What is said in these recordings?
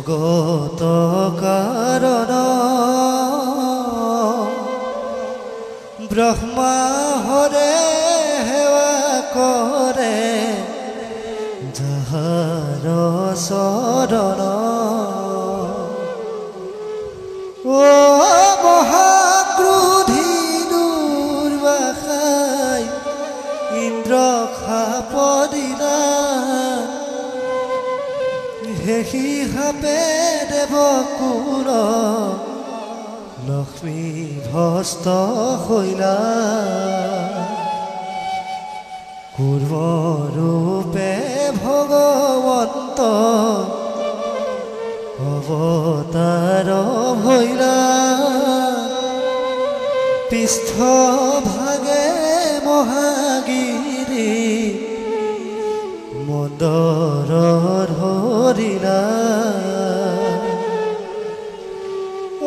জগত কাৰণ ব্ৰহ্মা হৰে হেৱা কৰে যাহাৰ চৰণ ও মহাক্ৰোধী দুৰ্বাসাই ইন্দ্ৰ খাপ দিলা হেহি হাপে দেৱকুৰ লক্ষ্মী ভস্ত হইলা পূৰ্বৰূপে ভগৱন্ত অৱতাৰ হইলা পৃষ্ঠ ভাগে মহাগিৰি মন্দৰ ধৰিলা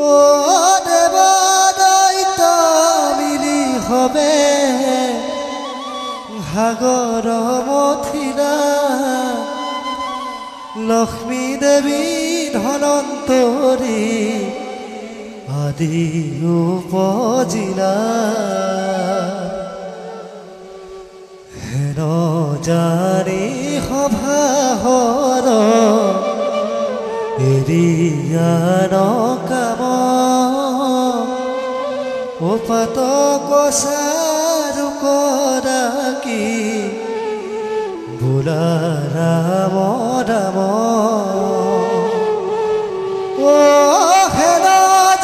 ও দেৱ দৈত্য মিলি হবে সাগৰ মথিলা লক্ষ্মী দেৱী ধনন্তৰী আদি উপজিলা হেন জানি সভাহৰ এৰিয়ান কাম উপাত কচাৰু কৰাকি বোলা ৰাম ৰাম ও হেন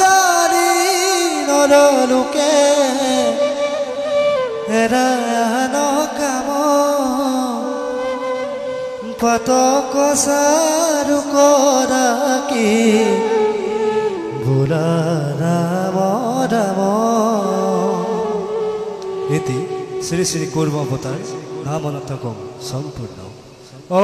জানি নৰলোকে এৰান কাম পাত কচাৰু কৰাকি বোলা ৰাম ৰাম। এটি শ্ৰী শ্ৰী কূৰ্ম অবতাৰ নাম অনন্তকম সম্পূৰ্ণ। ও